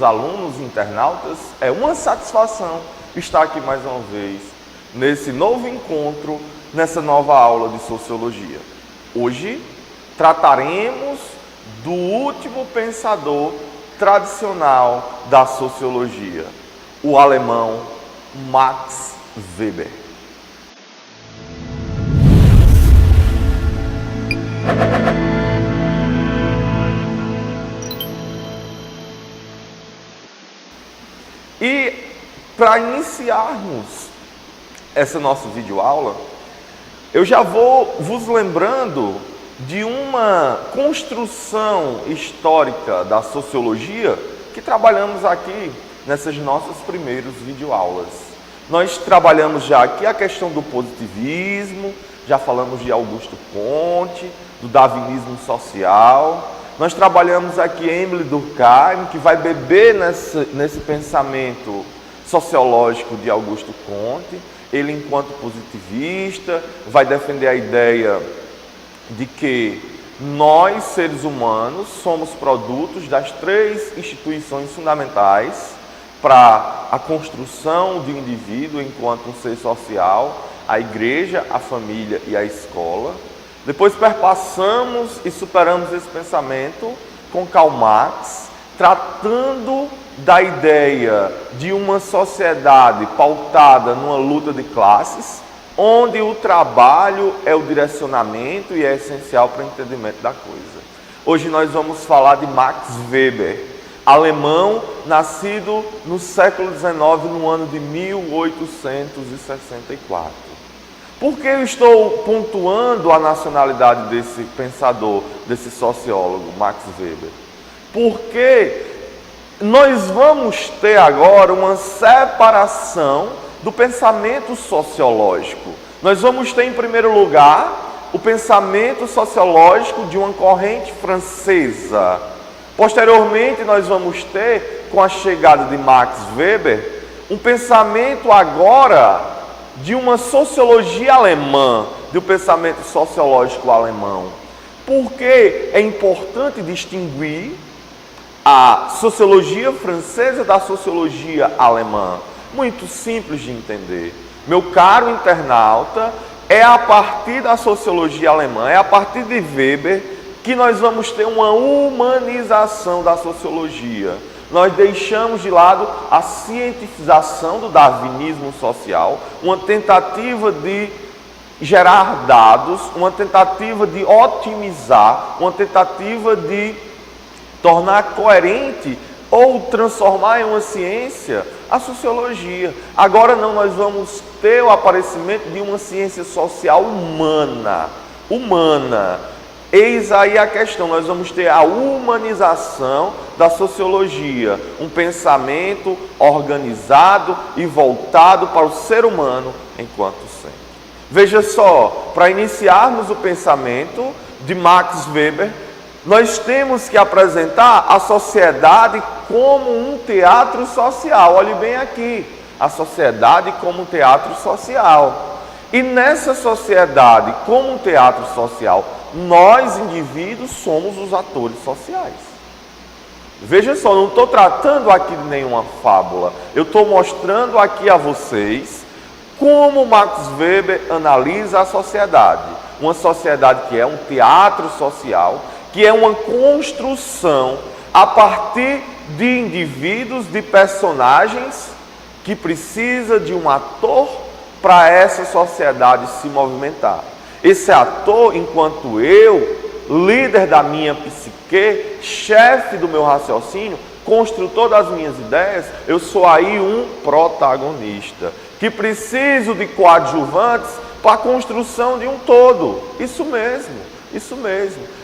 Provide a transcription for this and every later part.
queridos alunos internautas, é uma satisfação estar aqui mais uma vez, nesse novo encontro, nessa nova aula de Sociologia. Hoje trataremos do último pensador tradicional da Sociologia, o alemão Max Weber. E para iniciarmos essa nossa videoaula, eu já vou vos lembrando de uma construção histórica da sociologia que trabalhamos aqui nessas nossas primeiras videoaulas. Nós trabalhamos já aqui a questão do positivismo, já falamos de Augusto Comte, do darwinismo social. Nós trabalhamos aqui Émile Durkheim, que vai beber nesse pensamento sociológico de Augusto Comte. Ele, enquanto positivista, vai defender a ideia de que nós, seres humanos, somos produtos das três instituições fundamentais para a construção de um indivíduo enquanto um ser social: a igreja, a família e a escola. Depois perpassamos e superamos esse pensamento com Karl Marx, tratando da ideia de uma sociedade pautada numa luta de classes, onde o trabalho é o direcionamento e é essencial para o entendimento da coisa. Hoje nós vamos falar de Max Weber, alemão, nascido no século XIX, no ano de 1864. Por que eu estou pontuando a nacionalidade desse pensador, desse sociólogo, Max Weber? Porque nós vamos ter agora uma separação do pensamento sociológico. Nós vamos ter, em primeiro lugar, o pensamento sociológico de uma corrente francesa. Posteriormente, nós vamos ter, com a chegada de Max Weber, um pensamento agora de uma sociologia alemã, de um pensamento sociológico alemão. Porque é importante distinguir a sociologia francesa da sociologia alemã. Muito simples de entender. Meu caro internauta, é a partir da sociologia alemã, é a partir de Weber, que nós vamos ter uma humanização da sociologia. Nós deixamos de lado a cientificação do darwinismo social, uma tentativa de gerar dados, uma tentativa de otimizar, uma tentativa de tornar coerente ou transformar em uma ciência a sociologia. Agora não, nós vamos ter o aparecimento de uma ciência social humana. Eis aí a questão, nós vamos ter a humanização da sociologia, um pensamento organizado e voltado para o ser humano enquanto ser. Veja só, para iniciarmos o pensamento de Max Weber, nós temos que apresentar a sociedade como um teatro social. Olhe bem aqui, a sociedade como um teatro social. E nessa sociedade, como um teatro social, nós, indivíduos, somos os atores sociais. Veja só, não estou tratando aqui de nenhuma fábula. Eu estou mostrando aqui a vocês como Max Weber analisa a sociedade. Uma sociedade que é um teatro social, que é uma construção a partir de indivíduos, de personagens, que precisa de um ator para essa sociedade se movimentar. Esse ator, enquanto eu, líder da minha psique, chefe do meu raciocínio, construtor das minhas ideias, eu sou aí um protagonista, que preciso de coadjuvantes para a construção de um todo. Isso mesmo.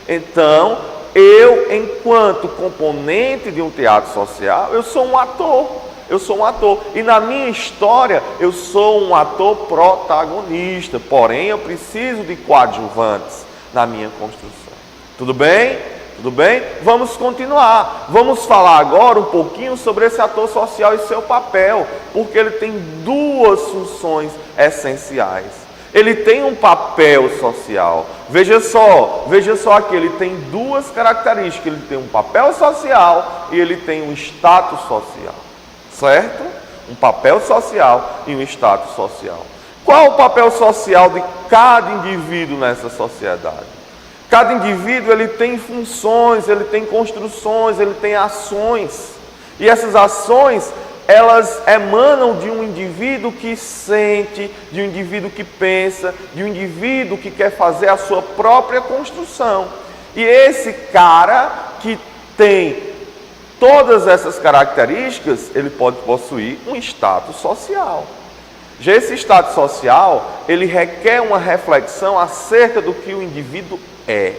Então, eu, enquanto componente de um teatro social, eu sou um ator. E na minha história, eu sou um ator protagonista. Porém, eu preciso de coadjuvantes na minha construção. Tudo bem? Vamos continuar. Vamos falar agora um pouquinho sobre esse ator social e seu papel, porque ele tem duas funções essenciais. Ele tem um papel social. Veja só aqui, ele tem duas características. Ele tem um papel social e ele tem um status social. Certo? Um papel social e um status social. Qual o papel social de cada indivíduo nessa sociedade? Cada indivíduo ele tem funções, ele tem construções, ele tem ações. E essas ações, elas emanam de um indivíduo que sente, de um indivíduo que pensa, de um indivíduo que quer fazer a sua própria construção. E esse cara que tem todas essas características, ele pode possuir um status social. Já esse status social, ele requer uma reflexão acerca do que o indivíduo é.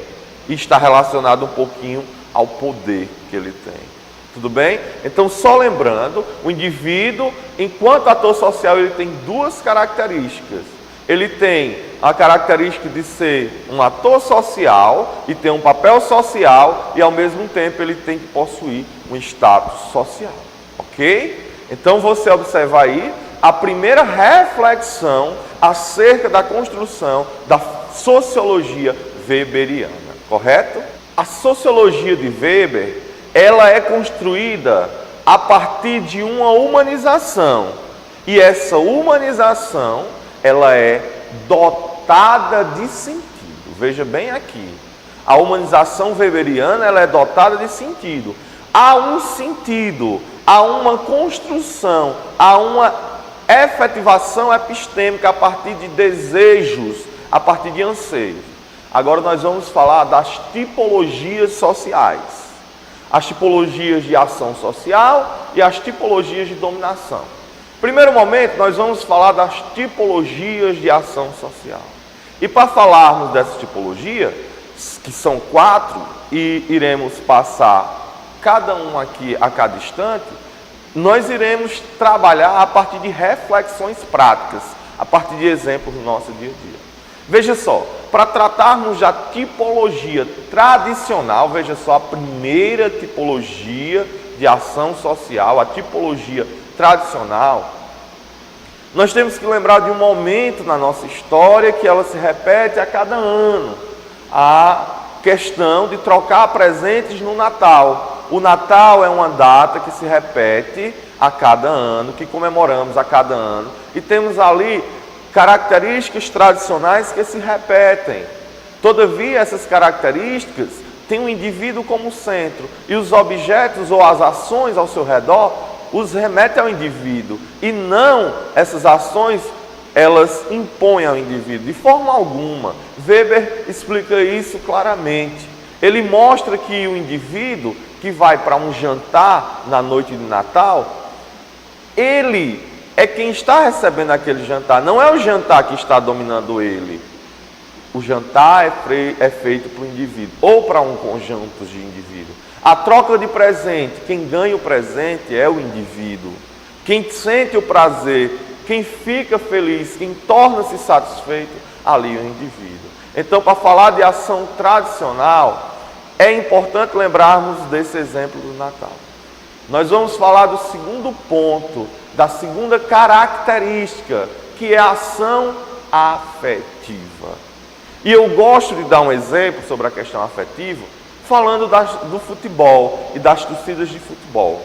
E está relacionado um pouquinho ao poder que ele tem. Tudo bem? Então, só lembrando, o indivíduo, enquanto ator social, ele tem duas características. Ele tem a característica de ser um ator social e ter um papel social e, ao mesmo tempo, ele tem que possuir um status social. Ok? Então, você observa aí a primeira reflexão acerca da construção da sociologia weberiana, correto? A sociologia de Weber, ela é construída a partir de uma humanização. E essa humanização, ela é dotada de sentido. Veja bem aqui. A humanização weberiana, ela é dotada de sentido. Há um sentido, há uma construção, há uma efetivação epistêmica a partir de desejos, a partir de anseios. Agora nós vamos falar das tipologias sociais. As tipologias de ação social e as tipologias de dominação. Primeiro momento, nós vamos falar das tipologias de ação social. E para falarmos dessa tipologia, que são 4, e iremos passar cada um aqui a cada instante, nós iremos trabalhar a partir de reflexões práticas, a partir de exemplos do nosso dia a dia. Veja só, para tratarmos da tipologia tradicional, veja só, a primeira tipologia de ação social, a tipologia tradicional, nós temos que lembrar de um momento na nossa história que ela se repete a cada ano. A questão de trocar presentes no Natal. O Natal é uma data que se repete a cada ano, que comemoramos a cada ano. E temos ali características tradicionais que se repetem. Todavia, essas características têm o indivíduo como centro. E os objetos ou as ações ao seu redor os remetem ao indivíduo. E não essas ações, elas impõem ao indivíduo. De forma alguma. Weber explica isso claramente. Ele mostra que o indivíduo que vai para um jantar na noite de Natal, ele é quem está recebendo aquele jantar. Não é o jantar que está dominando ele. O jantar é feito para o indivíduo ou para um conjunto de indivíduos. A troca de presente, quem ganha o presente é o indivíduo. Quem sente o prazer, quem fica feliz, quem torna-se satisfeito, ali é o indivíduo. Então, para falar de ação tradicional, é importante lembrarmos desse exemplo do Natal. Nós vamos falar do segundo ponto, da segunda característica, que é a ação afetiva. E eu gosto de dar um exemplo sobre a questão afetiva, falando do futebol e das torcidas de futebol.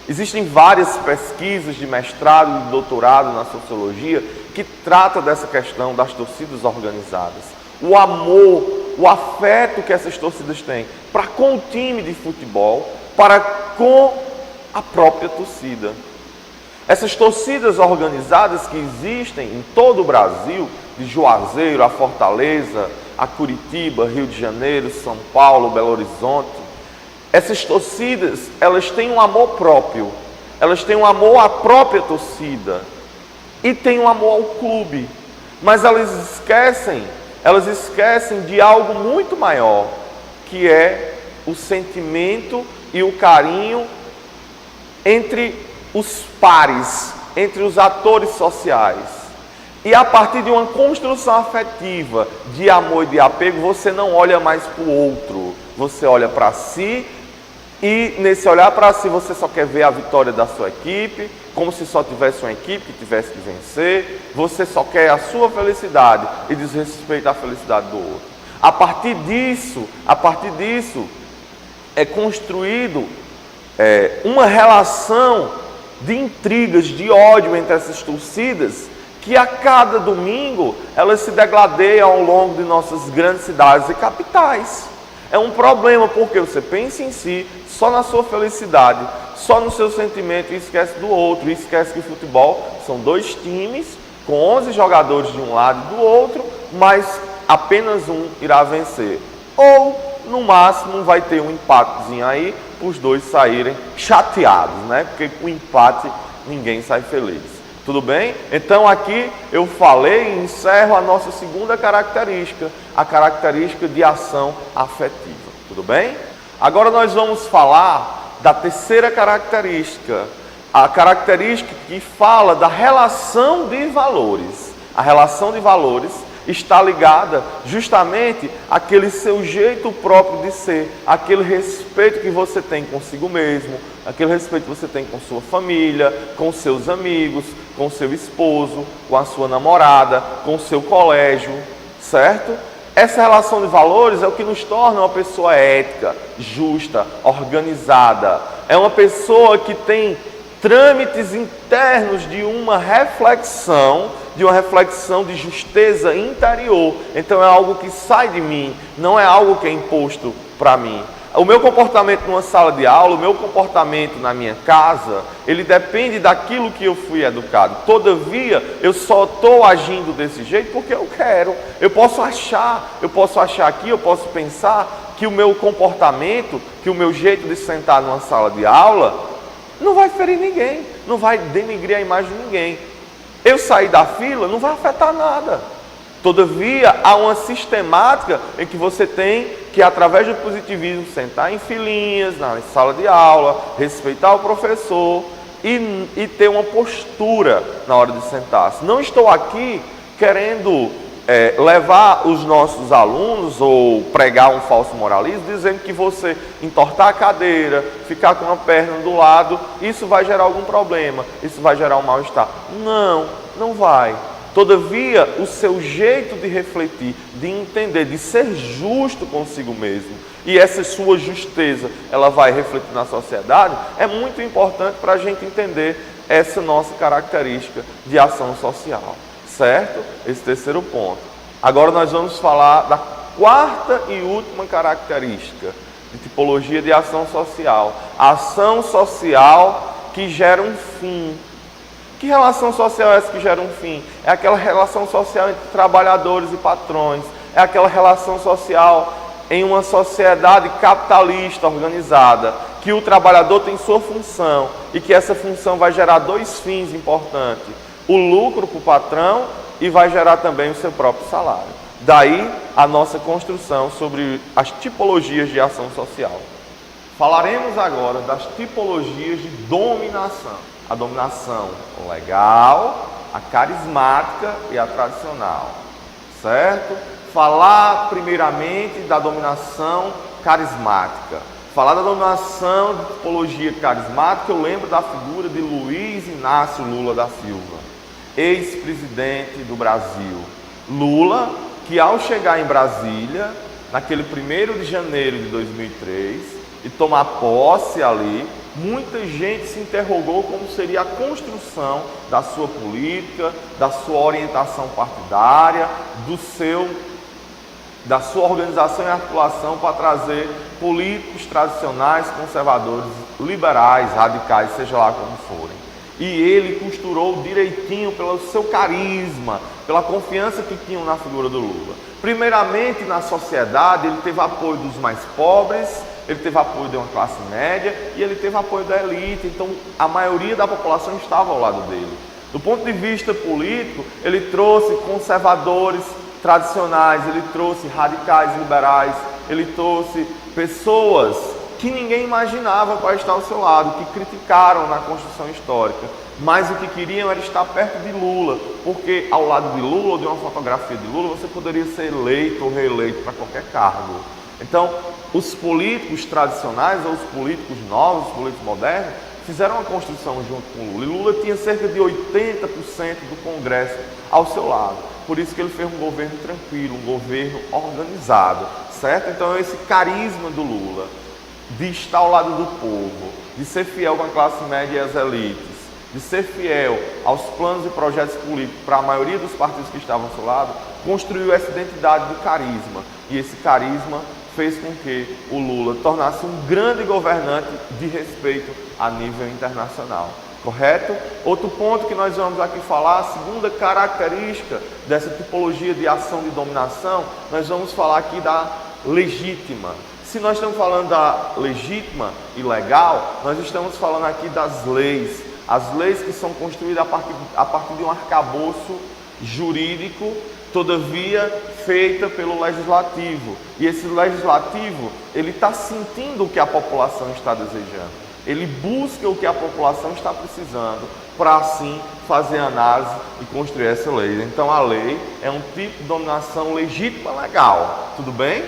Existem várias pesquisas de mestrado e doutorado na sociologia que tratam dessa questão das torcidas organizadas. O amor, o afeto que essas torcidas têm para com o time de futebol, para com a própria torcida. Essas torcidas organizadas que existem em todo o Brasil, de Juazeiro a Fortaleza, a Curitiba, Rio de Janeiro, São Paulo, Belo Horizonte, essas torcidas, elas têm um amor próprio, elas têm um amor à própria torcida e têm um amor ao clube, mas elas esquecem de algo muito maior, que é o sentimento e o carinho entre os pares, entre os atores sociais. E a partir de uma construção afetiva, de amor e de apego, você não olha mais para o outro, você olha para si E nesse olhar para si, você só quer ver a vitória da sua equipe, como se só tivesse uma equipe que tivesse que vencer. Você só quer a sua felicidade e desrespeita a felicidade do outro. A partir disso é construído uma relação de intrigas, de ódio entre essas torcidas, que a cada domingo elas se degladeiam ao longo de nossas grandes cidades e capitais. É um problema porque você pensa em si, só na sua felicidade, só no seu sentimento e esquece do outro. E esquece que futebol são 2 times com 11 jogadores de um lado e do outro, mas apenas um irá vencer. Ou, no máximo, vai ter um empatezinho aí, para os 2 saírem chateados, né? Porque com empate ninguém sai feliz. Tudo bem? Então aqui eu falei e encerro a nossa segunda característica, a característica de ação afetiva. Tudo bem? Agora nós vamos falar da terceira característica, a característica que fala da relação de valores. A relação de valores está ligada justamente àquele seu jeito próprio de ser, aquele respeito que você tem consigo mesmo, aquele respeito que você tem com sua família, com seus amigos, com seu esposo, com a sua namorada, com o seu colégio, certo? Essa relação de valores é o que nos torna uma pessoa ética, justa, organizada. É uma pessoa que tem trâmites internos de uma reflexão de justeza interior. Então é algo que sai de mim, não é algo que é imposto para mim. O meu comportamento numa sala de aula, o meu comportamento na minha casa, ele depende daquilo que eu fui educado. Todavia, eu só estou agindo desse jeito porque eu quero. Eu posso achar aqui, eu posso pensar que o meu comportamento, que o meu jeito de sentar numa sala de aula não vai ferir ninguém, não vai denigrir a imagem de ninguém. Eu sair da fila não vai afetar nada. Todavia, há uma sistemática em que você tem que, através do positivismo, sentar em filinhas, na sala de aula, respeitar o professor e ter uma postura na hora de sentar-se. Não estou aqui querendo levar os nossos alunos ou pregar um falso moralismo, dizendo que você entortar a cadeira, ficar com a perna do lado, isso vai gerar algum problema, isso vai gerar um mal-estar. Não, não vai. Todavia, o seu jeito de refletir, de entender, de ser justo consigo mesmo, e essa sua justeza, ela vai refletir na sociedade, é muito importante para a gente entender essa nossa característica de ação social, certo? Esse terceiro ponto. Agora nós vamos falar da quarta e última característica de tipologia de ação social. A ação social que gera um fim. Que relação social é essa que gera um fim? É aquela relação social entre trabalhadores e patrões. É aquela relação social em uma sociedade capitalista organizada, que o trabalhador tem sua função e que essa função vai gerar 2 fins importantes. O lucro para o patrão e vai gerar também o seu próprio salário. Daí a nossa construção sobre as tipologias de ação social. Falaremos agora das tipologias de dominação. A dominação legal, a carismática e a tradicional, certo? Falar primeiramente da dominação carismática. Falar da dominação de tipologia carismática, eu lembro da figura de Luiz Inácio Lula da Silva, ex-presidente do Brasil. Lula, que ao chegar em Brasília, naquele 1º de janeiro de 2003, e tomar posse ali, muita gente se interrogou como seria a construção da sua política, da sua orientação partidária, da sua organização e articulação para trazer políticos tradicionais, conservadores, liberais, radicais, seja lá como forem. E ele costurou direitinho pelo seu carisma, pela confiança que tinham na figura do Lula. Primeiramente, na sociedade, ele teve apoio dos mais pobres, ele teve apoio de uma classe média e ele teve apoio da elite. Então, a maioria da população estava ao lado dele. Do ponto de vista político, ele trouxe conservadores tradicionais, ele trouxe radicais liberais, ele trouxe pessoas que ninguém imaginava para estar ao seu lado, que criticaram na construção histórica, mas o que queriam era estar perto de Lula, porque ao lado de Lula, ou de uma fotografia de Lula, você poderia ser eleito ou reeleito para qualquer cargo. Então, os políticos tradicionais, ou os políticos novos, os políticos modernos, fizeram uma construção junto com Lula. E Lula tinha cerca de 80% do Congresso ao seu lado. Por isso que ele fez um governo tranquilo, um governo organizado, certo? Então, esse carisma do Lula, de estar ao lado do povo, de ser fiel com a classe média e as elites, de ser fiel aos planos e projetos políticos para a maioria dos partidos que estavam ao seu lado, construiu essa identidade do carisma. E esse carisma fez com que o Lula tornasse um grande governante de respeito a nível internacional. Correto? Outro ponto que nós vamos aqui falar, a segunda característica dessa tipologia de ação de dominação, nós vamos falar aqui da legítima. Se nós estamos falando da legítima e legal, nós estamos falando aqui das leis. As leis que são construídas a partir de um arcabouço jurídico, todavia feita pelo legislativo. E esse legislativo, ele está sentindo o que a população está desejando. Ele busca o que a população está precisando para assim fazer análise e construir essa lei. Então a lei é um tipo de dominação legítima legal. Tudo bem?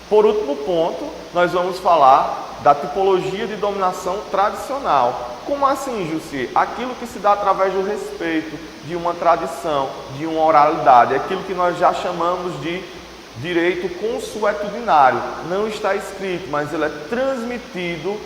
Por último ponto, nós vamos falar da tipologia de dominação tradicional. Como assim, Jussi? Aquilo que se dá através do respeito, de uma tradição, de uma oralidade, aquilo que nós já chamamos de direito consuetudinário. Não está escrito, mas ele é transmitido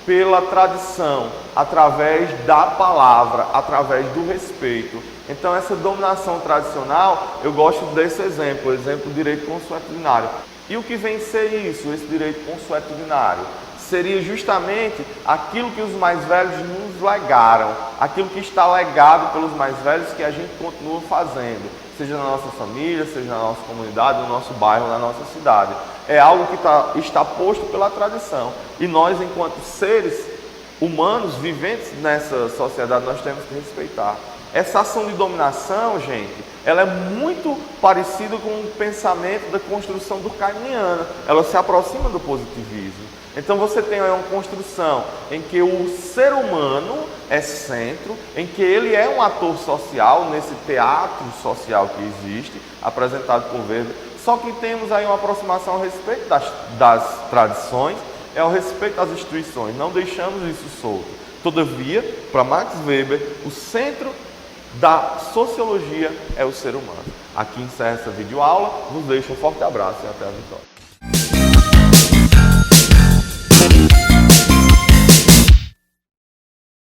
pela tradição, através da palavra, através do respeito. Então essa dominação tradicional, eu gosto desse exemplo, o exemplo do direito consuetudinário. E o que vem ser isso, esse direito consuetudinário? Seria justamente aquilo que os mais velhos nos legaram, aquilo que está legado pelos mais velhos que a gente continua fazendo, seja na nossa família, seja na nossa comunidade, no nosso bairro, na nossa cidade. É algo que está posto pela tradição. E nós, enquanto seres humanos viventes nessa sociedade, nós temos que respeitar. Essa ação de dominação, gente, ela é muito parecida com o pensamento da construção durkheimiana. Ela se aproxima do positivismo. Então você tem aí uma construção em que o ser humano é centro, em que ele é um ator social nesse teatro social que existe, apresentado por Weber. Só que temos aí uma aproximação a respeito das tradições, ao respeito das instituições, não deixamos isso solto. Todavia, para Max Weber, o centro da sociologia é o ser humano. Aqui encerra essa videoaula, nos deixa um forte abraço e até a vitória.